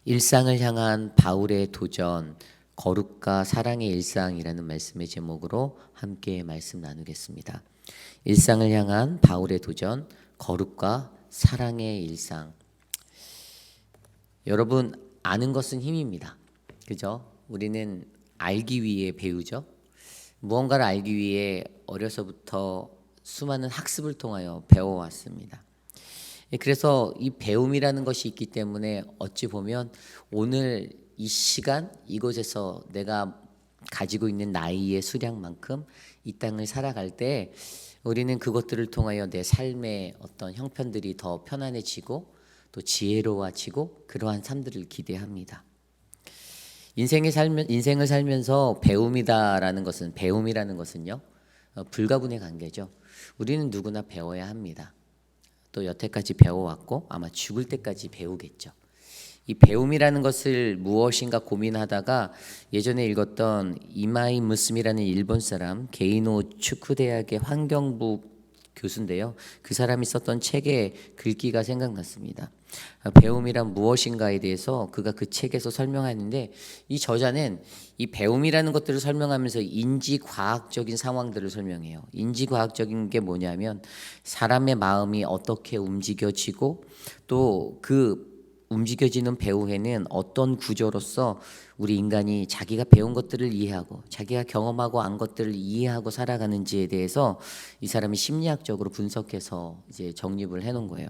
일상을 향한 바울의 도전, 거룩과 사랑의 일상이라는 말씀의 제목으로 함께 말씀 나누겠습니다. 일상을 향한 바울의 도전, 거룩과 사랑의 일상. 여러분, 아는 것은 힘입니다. 그죠? 우리는 알기 위해 배우죠. 무언가를 알기 위해 어려서부터 수많은 학습을 통하여 배워왔습니다. 그래서 이 배움이라는 것이 있기 때문에 어찌 보면 오늘 이 시간 이곳에서 내가 가지고 있는 나이의 수량만큼 이 땅을 살아갈 때 우리는 그것들을 통하여 내 삶의 어떤 형편들이 더 편안해지고 또 지혜로워지고 그러한 삶들을 기대합니다. 인생을 살면서 배움이라는 것은요, 불가분의 관계죠. 우리는 누구나 배워야 합니다. 또 여태까지 배워왔고 아마 죽을 때까지 배우겠죠. 이 배움이라는 것을 무엇인가 고민하다가 예전에 읽었던 이마이 무스미라는 일본 사람 게이노 축구대학의 환경부 교수인데요. 그 사람이 썼던 책의 글귀가 생각났습니다. 배움이란 무엇인가에 대해서 그가 그 책에서 설명하는데 이 저자는 이 배움이라는 것들을 설명하면서 인지과학적인 상황들을 설명해요. 인지과학적인 게 뭐냐면 사람의 마음이 어떻게 움직여지고 또 그 움직여지는 배후에는 어떤 구조로서 우리 인간이 자기가 배운 것들을 이해하고 자기가 경험하고 안 것들을 이해하고 살아가는지에 대해서 이 사람이 심리학적으로 분석해서 이제 정립을 해놓은 거예요.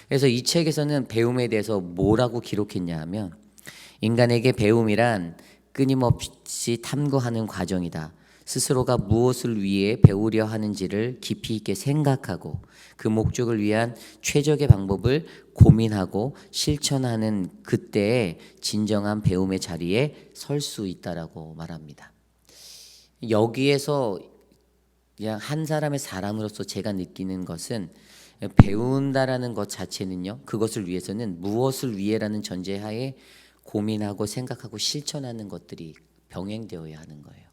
그래서 이 책에서는 배움에 대해서 뭐라고 기록했냐 하면 인간에게 배움이란 끊임없이 탐구하는 과정이다. 스스로가 무엇을 위해 배우려 하는지를 깊이 있게 생각하고 그 목적을 위한 최적의 방법을 고민하고 실천하는 그때에 진정한 배움의 자리에 설 수 있다라고 말합니다. 여기에서 그냥 한 사람으로서 제가 느끼는 것은 배운다라는 것 자체는요, 그것을 위해서는 무엇을 위해라는 전제하에 고민하고 생각하고 실천하는 것들이 병행되어야 하는 거예요.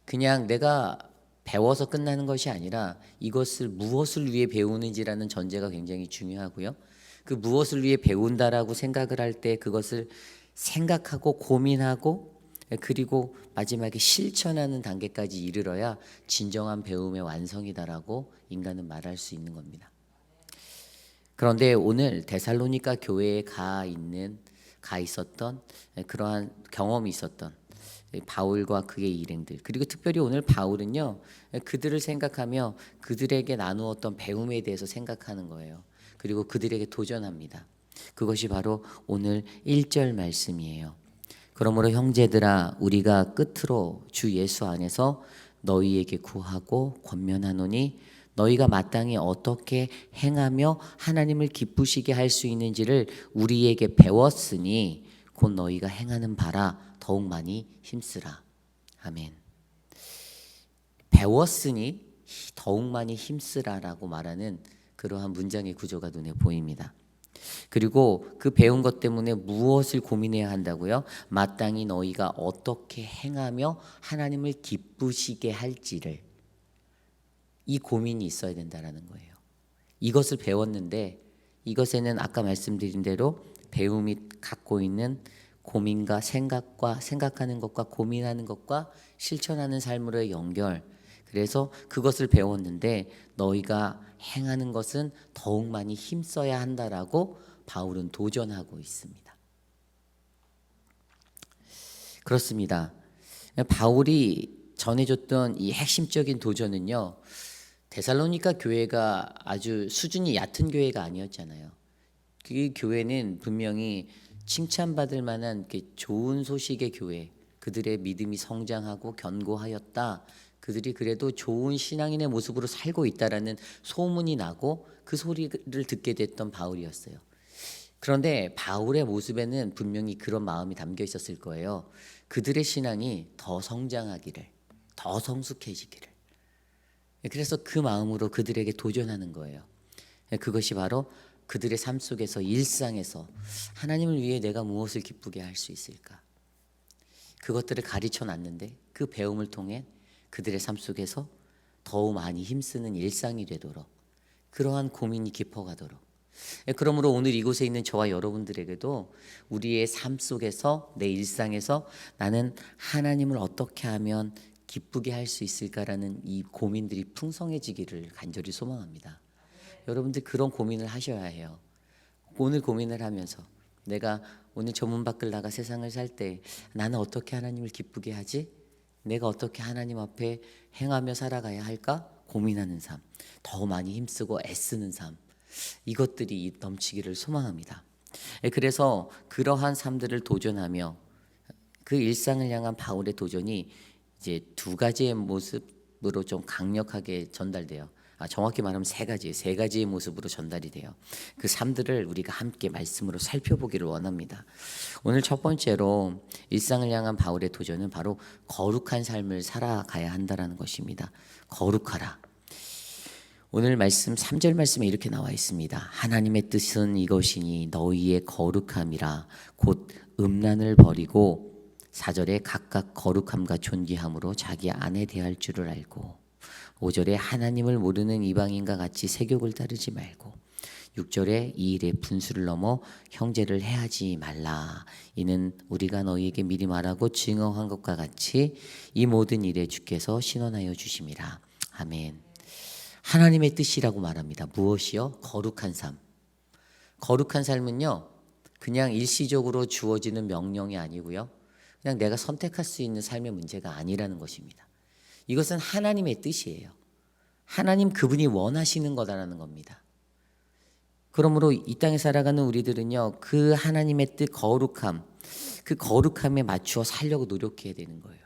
그냥 내가 배워서 끝나는 것이 아니라 이것을 무엇을 위해 배우는지라는 전제가 굉장히 중요하고요. 그 무엇을 위해 배운다라고 생각을 할 때 그것을 생각하고 고민하고 그리고 마지막에 실천하는 단계까지 이르러야 진정한 배움의 완성이다라고 인간은 말할 수 있는 겁니다. 그런데 오늘 데살로니가 교회에 가 있었던 그러한 경험이 있었던 바울과 그의 일행들, 그리고 특별히 오늘 바울은요, 그들을 생각하며 그들에게 나누었던 배움에 대해서 생각하는 거예요. 그리고 그들에게 도전합니다. 그것이 바로 오늘 1절 말씀이에요. 그러므로 형제들아, 우리가 끝으로 주 예수 안에서 너희에게 구하고 권면하노니 너희가 마땅히 어떻게 행하며 하나님을 기쁘시게 할 수 있는지를 우리에게 배웠으니 곧 너희가 행하는 바라 더욱 많이 힘쓰라. 아멘. 배웠으니 더욱 많이 힘쓰라라고 말하는 그러한 문장의 구조가 눈에 보입니다. 그리고 그 배운 것 때문에 무엇을 고민해야 한다고요? 마땅히 너희가 어떻게 행하며 하나님을 기쁘시게 할지를, 이 고민이 있어야 된다라는 거예요. 이것을 배웠는데 이것에는 아까 말씀드린 대로 배움이 갖고 있는 고민과 생각하는 것과 고민하는 것과 실천하는 삶으로의 연결. 그래서 그것을 배웠는데 너희가 행하는 것은 더욱 많이 힘써야 한다라고 바울은 도전하고 있습니다. 그렇습니다. 바울이 전해줬던 이 핵심적인 도전은요, 데살로니가 교회가 아주 수준이 얕은 교회가 아니었잖아요. 그 교회는 분명히 칭찬받을 만한 좋은 소식의 교회, 그들의 믿음이 성장하고 견고하였다, 그들이 그래도 좋은 신앙인의 모습으로 살고 있다라는 소문이 나고 그 소리를 듣게 됐던 바울이었어요. 그런데 바울의 모습에는 분명히 그런 마음이 담겨 있었을 거예요. 그들의 신앙이 더 성장하기를, 더 성숙해지기를. 그래서 그 마음으로 그들에게 도전하는 거예요. 그것이 바로 그들의 삶 속에서, 일상에서 하나님을 위해 내가 무엇을 기쁘게 할 수 있을까? 그것들을 가르쳐 놨는데 그 배움을 통해 그들의 삶 속에서 더욱 많이 힘쓰는 일상이 되도록, 그러한 고민이 깊어가도록, 그러므로 오늘 이곳에 있는 저와 여러분들에게도 우리의 삶 속에서 내 일상에서 나는 하나님을 어떻게 하면 기쁘게 할 수 있을까라는 이 고민들이 풍성해지기를 간절히 소망합니다. 여러분들 그런 고민을 하셔야 해요. 오늘 고민을 하면서 내가 오늘 저 문 밖을 나가 세상을 살 때 나는 어떻게 하나님을 기쁘게 하지? 내가 어떻게 하나님 앞에 행하며 살아가야 할까? 고민하는 삶, 더 많이 힘쓰고 애쓰는 삶, 이것들이 넘치기를 소망합니다. 그래서 그러한 삶들을 도전하며 그 일상을 향한 바울의 도전이 이제 두 가지의 모습으로 좀 강력하게 전달돼요. 정확히 말하면 세 가지의 모습으로 전달이 돼요. 그 삶들을 우리가 함께 말씀으로 살펴보기를 원합니다. 오늘 첫 번째로 일상을 향한 바울의 도전은 바로 거룩한 삶을 살아가야 한다라는 것입니다. 거룩하라. 오늘 말씀 3절 말씀에 이렇게 나와 있습니다. 하나님의 뜻은 이것이니 너희의 거룩함이라 곧 음란을 버리고 4절에 각각 거룩함과 존귀함으로 자기 안에 대할 줄을 알고 5절에 하나님을 모르는 이방인과 같이 세욕을 따르지 말고 6절에 이 일에 분수를 넘어 형제를 해하지 말라. 이는 우리가 너희에게 미리 말하고 증언한 것과 같이 이 모든 일에 주께서 신원하여 주심이라. 아멘. 하나님의 뜻이라고 말합니다. 무엇이요? 거룩한 삶. 거룩한 삶은요, 그냥 일시적으로 주어지는 명령이 아니고요, 그냥 내가 선택할 수 있는 삶의 문제가 아니라는 것입니다. 이것은 하나님의 뜻이에요. 하나님 그분이 원하시는 거다라는 겁니다. 그러므로 이 땅에 살아가는 우리들은요, 그 하나님의 뜻 거룩함, 그 거룩함에 맞추어 살려고 노력해야 되는 거예요.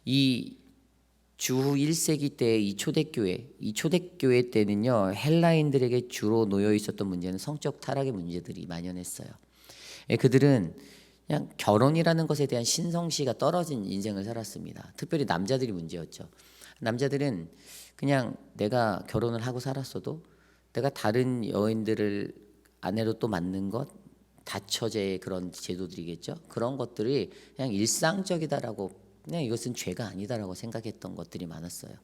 이 주 1세기 때 이 초대교회 때는요, 헬라인들에게 주로 놓여 있었던 문제는 성적 타락의 문제들이 만연했어요. 그들은 그냥 결혼이라는 것에 대한 신성시가 떨어진 인생을 살았습니다. 특별히 남자들이 문제였죠. 남자들은 그냥 내가 결혼을 하고 살았어도 내가 다른 여인들을 아내로 또 맞는 것, 다처제의 그런 제도들이겠죠. 그런 것들이 그냥 일상적이다라고, 그냥 이것은 죄가 아니다라고 생각했던 것들이 많았어요.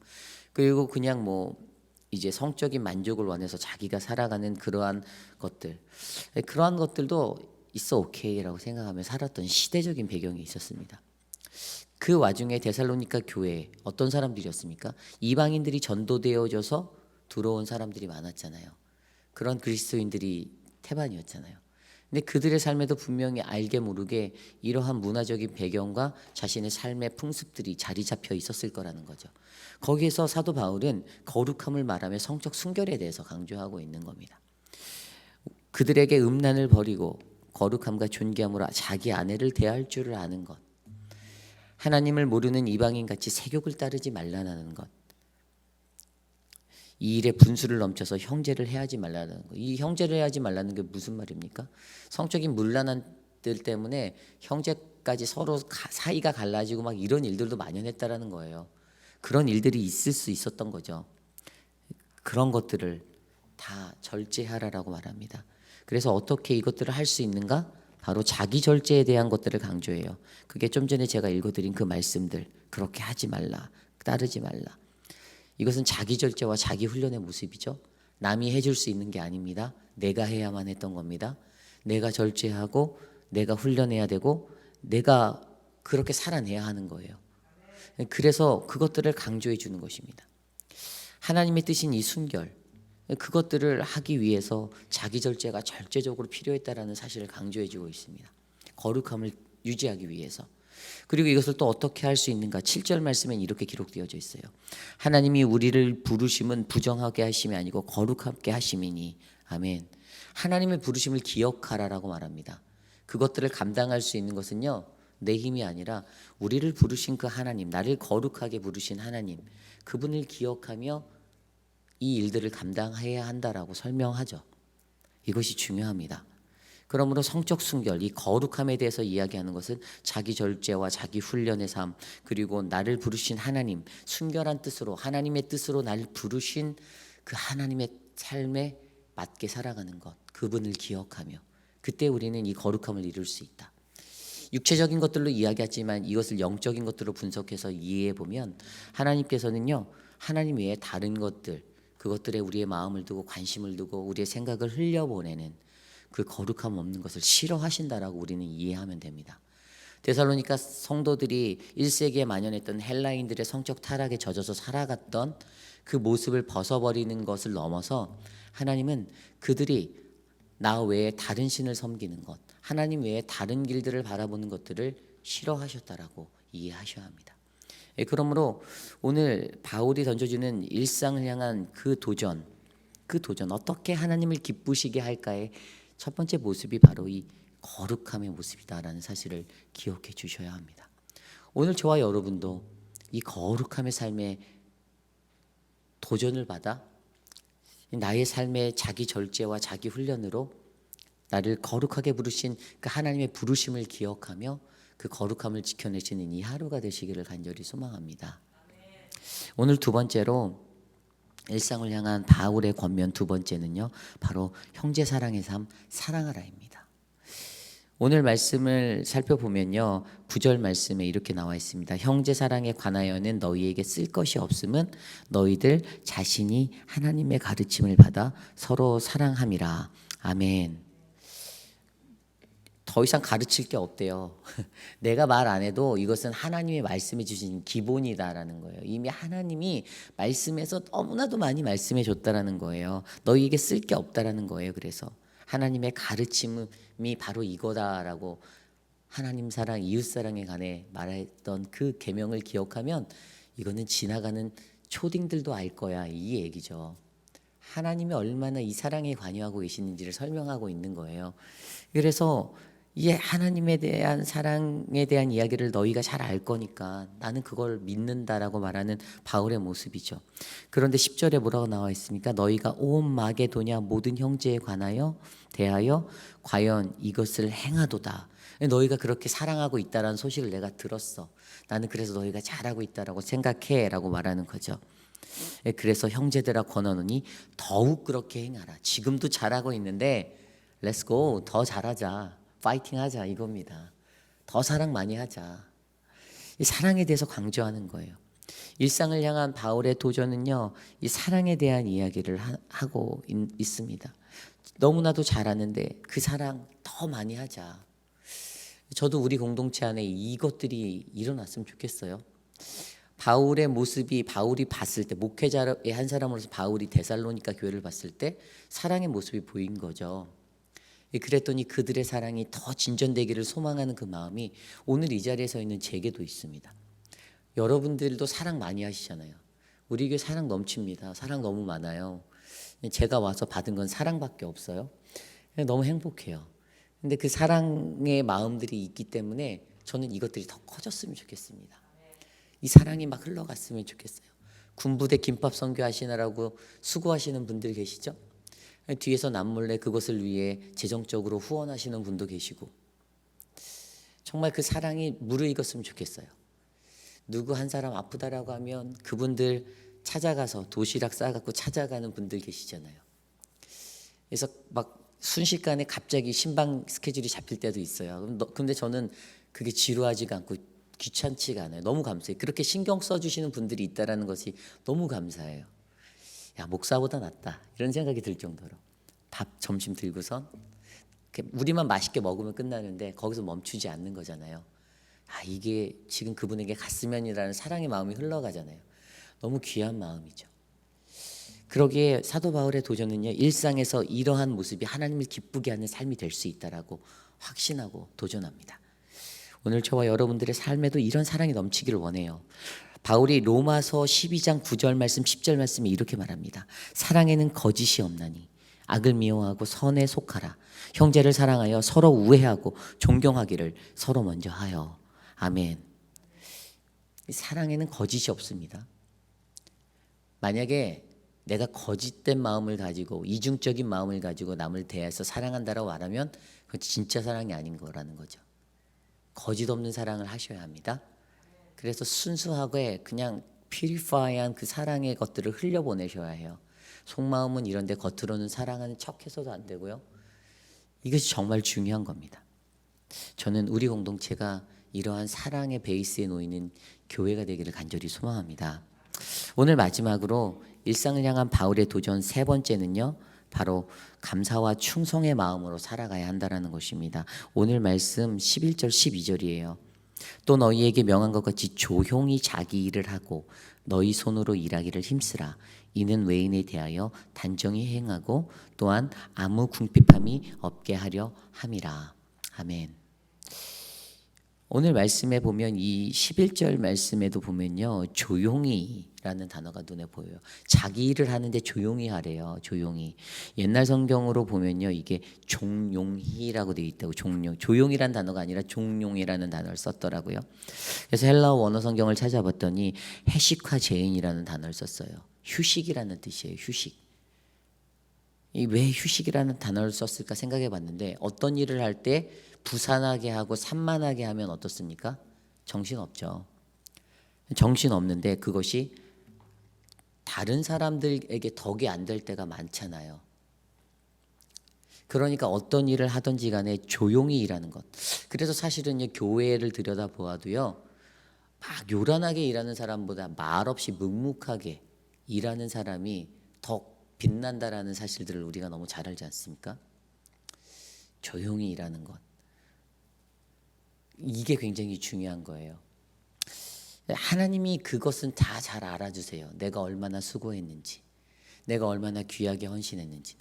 그리고 그냥 뭐 이제 성적인 만족을 원해서 자기가 살아가는 그러한 것들도 있어 오케이라고 생각하며 살았던 시대적인 배경이 있었습니다. 그 와중에 데살로니가 교회에 어떤 사람들이었습니까? 이방인들이 전도되어져서 들어온 사람들이 많았잖아요. 그런 그리스도인들이 태반이었잖아요. 근데 그들의 삶에도 분명히 알게 모르게 이러한 문화적인 배경과 자신의 삶의 풍습들이 자리 잡혀 있었을 거라는 거죠. 거기에서 사도 바울은 거룩함을 말하며 성적 순결에 대해서 강조하고 있는 겁니다. 그들에게 음란을 버리고 거룩함과 존귀함으로 자기 아내를 대할 줄을 아는 것, 하나님을 모르는 이방인같이 세욕을 따르지 말라는 것, 이 일에 분수를 넘쳐서 형제를 해하지 말라는 것. 이 형제를 해하지 말라는 게 무슨 말입니까? 성적인 문란함들 때문에 형제까지 서로 사이가 갈라지고 막 이런 일들도 만연했다라는 거예요. 그런 일들이 있을 수 있었던 거죠. 그런 것들을 다 절제하라라고 말합니다. 그래서 어떻게 이것들을 할 수 있는가? 바로 자기 절제에 대한 것들을 강조해요. 그게 좀 전에 제가 읽어드린 그 말씀들, 그렇게 하지 말라, 따르지 말라. 이것은 자기 절제와 자기 훈련의 모습이죠. 남이 해줄 수 있는 게 아닙니다. 내가 해야만 했던 겁니다. 내가 절제하고 내가 훈련해야 되고 내가 그렇게 살아내야 하는 거예요. 그래서 그것들을 강조해 주는 것입니다. 하나님의 뜻인 이 순결, 그것들을 하기 위해서 자기 절제가 절제적으로 필요했다라는 사실을 강조해 주고 있습니다. 거룩함을 유지하기 위해서. 그리고 이것을 또 어떻게 할 수 있는가? 7절 말씀엔 이렇게 기록되어져 있어요. 하나님이 우리를 부르심은 부정하게 하심이 아니고 거룩하게 하심이니. 아멘. 하나님의 부르심을 기억하라라고 말합니다. 그것들을 감당할 수 있는 것은요, 내 힘이 아니라 우리를 부르신 그 하나님, 나를 거룩하게 부르신 하나님, 그분을 기억하며 이 일들을 감당해야 한다라고 설명하죠. 이것이 중요합니다. 그러므로 성적 순결, 이 거룩함에 대해서 이야기하는 것은 자기 절제와 자기 훈련의 삶, 그리고 나를 부르신 하나님, 순결한 뜻으로 하나님의 뜻으로 나를 부르신 그 하나님의 삶에 맞게 살아가는 것, 그분을 기억하며 그때 우리는 이 거룩함을 이룰 수 있다. 육체적인 것들로 이야기하지만 이것을 영적인 것들로 분석해서 이해해 보면 하나님께서는요, 하나님 외에 다른 것들, 그것들에 우리의 마음을 두고 관심을 두고 우리의 생각을 흘려보내는 그 거룩함 없는 것을 싫어하신다라고 우리는 이해하면 됩니다. 데살로니가 성도들이 1세기에 만연했던 헬라인들의 성적 타락에 젖어서 살아갔던 그 모습을 벗어버리는 것을 넘어서 하나님은 그들이 나 외에 다른 신을 섬기는 것, 하나님 외에 다른 길들을 바라보는 것들을 싫어하셨다라고 이해하셔야 합니다. 그러므로 오늘 바울이 던져주는 일상을 향한 그 도전 어떻게 하나님을 기쁘시게 할까의 첫 번째 모습이 바로 이 거룩함의 모습이다라는 사실을 기억해 주셔야 합니다. 오늘 저와 여러분도 이 거룩함의 삶에 도전을 받아 나의 삶의 자기 절제와 자기 훈련으로 나를 거룩하게 부르신 그 하나님의 부르심을 기억하며 그 거룩함을 지켜내시는 이 하루가 되시기를 간절히 소망합니다. 오늘 두 번째로 일상을 향한 바울의 권면 두 번째는요, 바로 형제 사랑의 삶, 사랑하라입니다. 오늘 말씀을 살펴보면요, 9절 말씀에 이렇게 나와 있습니다. 형제 사랑에 관하여는 너희에게 쓸 것이 없음은 너희들 자신이 하나님의 가르침을 받아 서로 사랑함이라. 아멘. 더 이상 가르칠 게 없대요. 내가 말 안 해도 이것은 하나님의 말씀해 주신 기본이다라는 거예요. 이미 하나님이 말씀에서 너무나도 많이 말씀해 줬다라는 거예요. 너희에게 쓸 게 없다라는 거예요. 그래서 하나님의 가르침이 바로 이거다라고 하나님 사랑, 이웃 사랑에 관해 말했던 그 계명을 기억하면 이거는 지나가는 초딩들도 알 거야, 이 얘기죠. 하나님이 얼마나 이 사랑에 관여하고 계시는지를 설명하고 있는 거예요. 그래서 이 하나님에 대한 사랑에 대한 이야기를 너희가 잘 알 거니까 나는 그걸 믿는다라고 말하는 바울의 모습이죠. 그런데 10절에 뭐라고 나와 있습니까? 너희가 온 마게도냐 모든 형제에 관하여 대하여 과연 이것을 행하도다. 너희가 그렇게 사랑하고 있다라는 소식을 내가 들었어. 나는 그래서 너희가 잘하고 있다라고 생각해 라고 말하는 거죠. 그래서 형제들아 권하노니 더욱 그렇게 행하라. 지금도 잘하고 있는데 Let's go. 더 잘하자. 파이팅 하자 이겁니다. 더 사랑 많이 하자. 이 사랑에 대해서 강조하는 거예요. 일상을 향한 바울의 도전은요, 이 사랑에 대한 이야기를 하고 있습니다. 너무나도 잘하는데 그 사랑 더 많이 하자. 저도 우리 공동체 안에 이것들이 일어났으면 좋겠어요. 바울의 모습이 바울이 봤을 때 목회자의 한 사람으로서 바울이 데살로니가 교회를 봤을 때 사랑의 모습이 보인 거죠. 그랬더니 그들의 사랑이 더 진전되기를 소망하는 그 마음이 오늘 이 자리에 서 있는 제게도 있습니다. 여러분들도 사랑 많이 하시잖아요. 우리 교회 사랑 넘칩니다. 사랑 너무 많아요. 제가 와서 받은 건 사랑밖에 없어요. 너무 행복해요. 근데 그 사랑의 마음들이 있기 때문에 저는 이것들이 더 커졌으면 좋겠습니다. 이 사랑이 막 흘러갔으면 좋겠어요. 군부대 김밥 선교 하시느라고 수고하시는 분들 계시죠? 뒤에서 남몰래 그것을 위해 재정적으로 후원하시는 분도 계시고 정말 그 사랑이 무르익었으면 좋겠어요. 누구 한 사람 아프다라고 하면 그분들 찾아가서 도시락 싸갖고 찾아가는 분들 계시잖아요. 그래서 막 순식간에 갑자기 신방 스케줄이 잡힐 때도 있어요. 근데 저는 그게 지루하지가 않고 귀찮지가 않아요. 너무 감사해요. 그렇게 신경 써주시는 분들이 있다는 것이 너무 감사해요. 야, 목사보다 낫다 이런 생각이 들 정도로 밥 점심 들고선 우리만 맛있게 먹으면 끝나는데 거기서 멈추지 않는 거잖아요. 아, 이게 지금 그분에게 갔으면이라는 사랑의 마음이 흘러가잖아요. 너무 귀한 마음이죠. 그러기에 사도 바울의 도전은요, 일상에서 이러한 모습이 하나님을 기쁘게 하는 삶이 될 수 있다라고 확신하고 도전합니다. 오늘 저와 여러분들의 삶에도 이런 사랑이 넘치기를 원해요. 바울이 로마서 12장 9절 말씀 10절 말씀에 이렇게 말합니다. 사랑에는 거짓이 없나니 악을 미워하고 선에 속하라. 형제를 사랑하여 서로 우애하고 존경하기를 서로 먼저 하여. 아멘. 사랑에는 거짓이 없습니다. 만약에 내가 거짓된 마음을 가지고 이중적인 마음을 가지고 남을 대해서 사랑한다라고 말하면 그건 진짜 사랑이 아닌 거라는 거죠. 거짓 없는 사랑을 하셔야 합니다. 그래서 순수하게 그냥 퓨리파이한 그 사랑의 것들을 흘려보내셔야 해요. 속마음은 이런데 겉으로는 사랑하는 척해서도 안 되고요. 이것이 정말 중요한 겁니다. 저는 우리 공동체가 이러한 사랑의 베이스에 놓이는 교회가 되기를 간절히 소망합니다. 오늘 마지막으로 일상을 향한 바울의 도전 세 번째는요, 바로 감사와 충성의 마음으로 살아가야 한다는 것입니다. 오늘 말씀 11절 12절이에요. 또 너희에게 명한 것 같이 조용히 자기 일을 하고 너희 손으로 일하기를 힘쓰라. 이는 외인에 대하여 단정히 행하고 또한 아무 궁핍함이 없게 하려 함이라. 아멘. 오늘 말씀에 보면 이 11절 말씀에도 보면요, 조용히라는 단어가 눈에 보여요. 자기 일을 하는데 조용히 하래요. 조용히. 옛날 성경으로 보면요, 이게 종용히라고 되어 있다고. 종용. 조용이란 단어가 아니라 종용이라는 단어를 썼더라고요. 그래서 헬라어 원어 성경을 찾아봤더니 해식화 제인이라는 단어를 썼어요. 휴식이라는 뜻이에요. 휴식. 왜 휴식이라는 단어를 썼을까 생각해 봤는데, 어떤 일을 할 때 부산하게 하고 산만하게 하면 어떻습니까? 정신없죠. 정신없는데 그것이 다른 사람들에게 덕이 안 될 때가 많잖아요. 그러니까 어떤 일을 하든지 간에 조용히 일하는 것. 그래서 사실은 교회를 들여다보아도요, 막 요란하게 일하는 사람보다 말없이 묵묵하게 일하는 사람이 더 빛난다라는 사실들을 우리가 너무 잘 알지 않습니까? 조용히 일하는 것. 이게 굉장히 중요한 거예요. 하나님이 그것은 다 잘 알아주세요. 내가 얼마나 수고했는지, 내가 얼마나 귀하게 헌신했는지.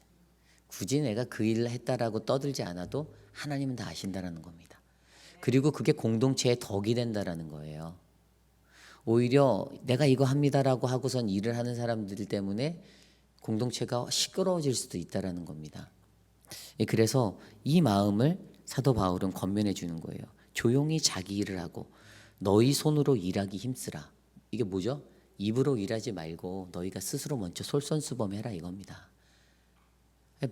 굳이 내가 그 일을 했다라고 떠들지 않아도 하나님은 다 아신다라는 겁니다. 그리고 그게 공동체의 덕이 된다라는 거예요. 오히려 내가 이거 합니다라고 하고선 일을 하는 사람들 때문에 공동체가 시끄러워질 수도 있다라는 겁니다. 그래서 이 마음을 사도 바울은 권면해 주는 거예요. 조용히 자기 일을 하고 너희 손으로 일하기 힘쓰라. 이게 뭐죠? 입으로 일하지 말고 너희가 스스로 먼저 솔선수범해라 이겁니다.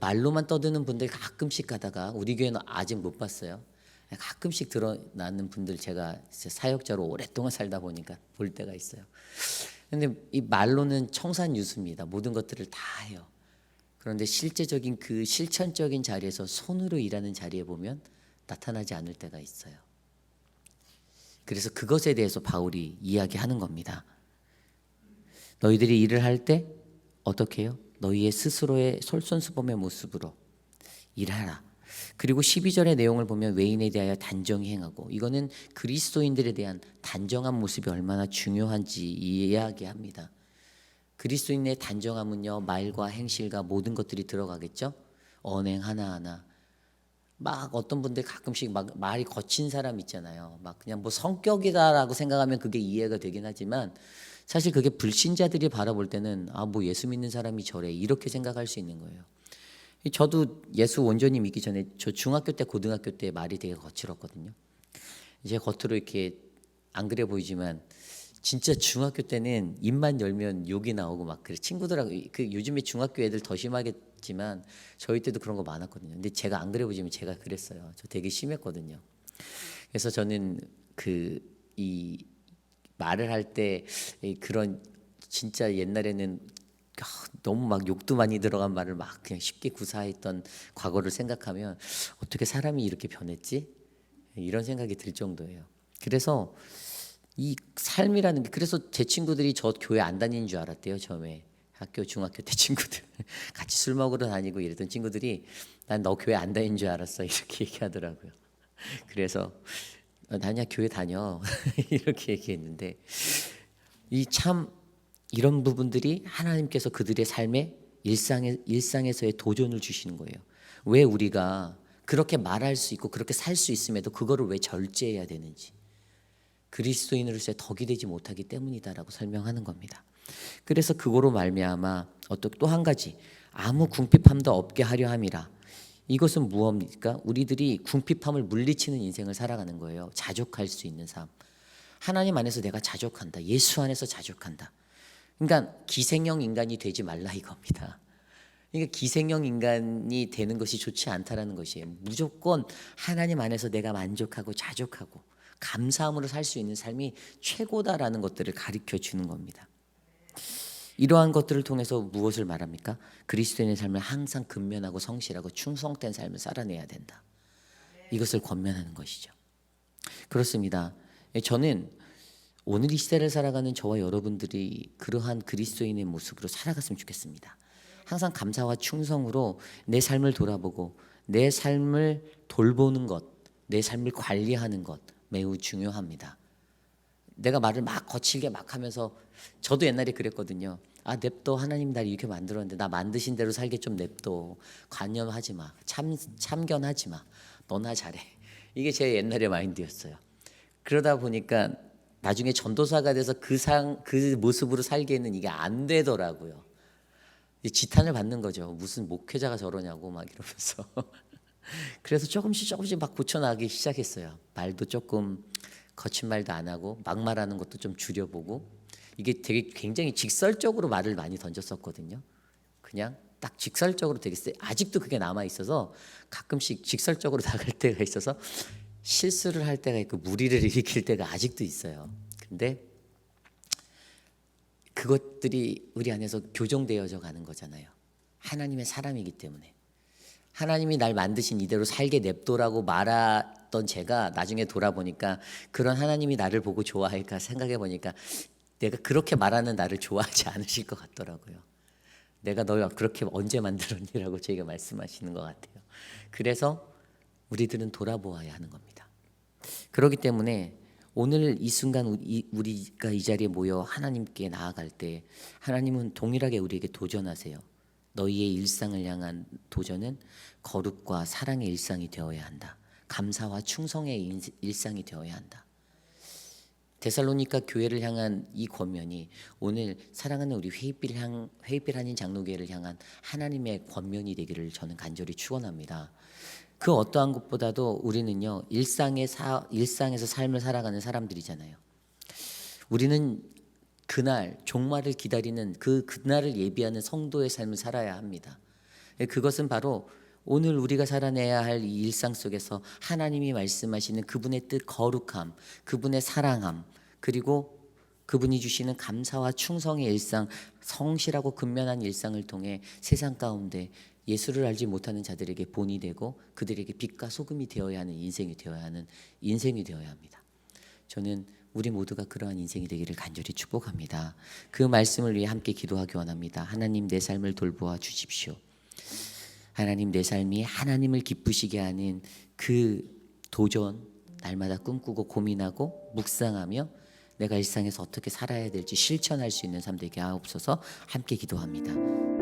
말로만 떠드는 분들 가끔씩 가다가, 우리 교회는 아직 못 봤어요. 가끔씩 드러나는 분들 제가 사역자로 오랫동안 살다 보니까 볼 때가 있어요. 근데 이 말로는 청산유수입니다. 모든 것들을 다 해요. 그런데 실제적인 그 실천적인 자리에서 손으로 일하는 자리에 보면 나타나지 않을 때가 있어요. 그래서 그것에 대해서 바울이 이야기하는 겁니다. 너희들이 일을 할 때 어떻게 해요? 너희의 스스로의 솔선수범의 모습으로 일하라. 그리고 12절의 내용을 보면 외인에 대하여 단정히 행하고, 이거는 그리스도인들에 대한 단정한 모습이 얼마나 중요한지 이야기합니다. 그리스도인의 단정함은요, 말과 행실과 모든 것들이 들어가겠죠. 언행 하나하나. 막 어떤 분들 가끔씩 막 말이 거친 사람 있잖아요. 막 그냥 뭐 성격이다라고 생각하면 그게 이해가 되긴 하지만, 사실 그게 불신자들이 바라볼 때는 뭐 예수 믿는 사람이 저래 이렇게 생각할 수 있는 거예요. 저도 예수 온전히 믿기 전에 저 중학교 때 고등학교 때 말이 되게 거칠었거든요. 이제 겉으로 이렇게 안 그래 보이지만 진짜 중학교 때는 입만 열면 욕이 나오고 막 그래. 친구들하고, 그 요즘에 중학교 애들 더 심하겠지만 저희 때도 그런 거 많았거든요. 근데 제가 안 그래 보이지만 제가 그랬어요. 저 되게 심했거든요. 그래서 저는 이 말을 할 때 그런, 진짜 옛날에는 너무 막 욕도 많이 들어간 말을 막 그냥 쉽게 구사했던 과거를 생각하면 어떻게 사람이 이렇게 변했지? 이런 생각이 들 정도예요. 그래서 이 삶이라는 게, 그래서 제 친구들이 저 교회 안 다니는 줄 알았대요. 처음에 학교 중학교 때 친구들 같이 술 먹으러 다니고 이랬던 친구들이 난 너 교회 안 다니는 줄 알았어 이렇게 얘기하더라고요. 그래서 나냐 교회 다녀 이렇게 얘기했는데, 이 참 이런 부분들이 하나님께서 그들의 삶에 일상에서의 도전을 주시는 거예요. 왜 우리가 그렇게 말할 수 있고 그렇게 살 수 있음에도 그거를 왜 절제해야 되는지, 그리스도인으로서의 덕이 되지 못하기 때문이다라고 설명하는 겁니다. 그래서 그거로 말미암아 또 한 가지, 아무 궁핍함도 없게 하려 함이라. 이것은 무엇입니까? 우리들이 궁핍함을 물리치는 인생을 살아가는 거예요. 자족할 수 있는 삶. 하나님 안에서 내가 자족한다. 예수 안에서 자족한다. 그러니까 기생형 인간이 되지 말라 이겁니다. 그러니까 기생형 인간이 되는 것이 좋지 않다라는 것이에요. 무조건 하나님 안에서 내가 만족하고 자족하고 감사함으로 살 수 있는 삶이 최고다라는 것들을 가르쳐 주는 겁니다. 이러한 것들을 통해서 무엇을 말합니까? 그리스도인의 삶을 항상 근면하고 성실하고 충성된 삶을 살아내야 된다. 이것을 권면하는 것이죠. 그렇습니다. 저는 오늘 이 시대를 살아가는 저와 여러분들이 그러한 그리스도인의 모습으로 살아갔으면 좋겠습니다. 항상 감사와 충성으로 내 삶을 돌아보고 내 삶을 돌보는 것, 내 삶을 관리하는 것 매우 중요합니다. 내가 말을 막 거칠게 막 하면서 저도 옛날에 그랬거든요. 아, 냅둬. 하나님 날 이렇게 만들었는데 나 만드신 대로 살게 좀 냅둬. 관념하지 마. 참견하지 마. 너나 잘해. 이게 제 옛날의 마인드였어요. 그러다 보니까 나중에 전도사가 돼서 그 모습으로 살기에는 이게 안 되더라고요. 지탄을 받는 거죠. 무슨 목회자가 저러냐고 막 이러면서. 그래서 조금씩 막 고쳐나가기 시작했어요. 말도 조금 거친 말도 안 하고 막 말하는 것도 좀 줄여보고. 이게 되게 굉장히 직설적으로 말을 많이 던졌었거든요. 그냥 딱 직설적으로 되게 아직도 그게 남아 있어서 가끔씩 직설적으로 나갈 때가 있어서 실수를 할 때가 있고 무리를 일으킬 때가 아직도 있어요. 근데 그것들이 우리 안에서 교정되어져 가는 거잖아요. 하나님의 사람이기 때문에. 하나님이 날 만드신 이대로 살게 냅둬라고 말했던 제가 나중에 돌아보니까 그런 하나님이 나를 보고 좋아할까 생각해 보니까 내가 그렇게 말하는 나를 좋아하지 않으실 것 같더라고요. 내가 널 그렇게 언제 만들었니라고 저희가 말씀하시는 것 같아요. 그래서 우리들은 돌아보아야 하는 겁니다. 그렇기 때문에 오늘 이 순간 우리가 이 자리에 모여 하나님께 나아갈 때 하나님은 동일하게 우리에게 도전하세요. 너희의 일상을 향한 도전은 거룩과 사랑의 일상이 되어야 한다. 감사와 충성의 일상이 되어야 한다. 데살로니가 교회를 향한 이 권면이 오늘 사랑하는 우리 회의빌 한인 장로교회를 향한 하나님의 권면이 되기를 저는 간절히 축원합니다. 그 어떠한 것보다도 우리는요 일상에서 삶을 살아가는 사람들이잖아요. 우리는 그날 종말을 기다리는 그날을 예비하는 성도의 삶을 살아야 합니다. 그것은 바로 오늘 우리가 살아내야 할 이 일상 속에서 하나님이 말씀하시는 그분의 뜻 거룩함, 그분의 사랑함, 그리고 그분이 주시는 감사와 충성의 일상, 성실하고 근면한 일상을 통해 세상 가운데 예수를 알지 못하는 자들에게 본이 되고 그들에게 빛과 소금이 되어야 하는 인생이 되어야 합니다. 저는 우리 모두가 그러한 인생이 되기를 간절히 축복합니다. 그 말씀을 위해 함께 기도하기 원합니다. 하나님, 내 삶을 돌보아 주십시오. 하나님, 내 삶이 하나님을 기쁘시게 하는 그 도전 날마다 꿈꾸고 고민하고 묵상하며 내가 일상에서 어떻게 살아야 될지 실천할 수 있는 삶 되게 하옵소서. 함께 기도합니다.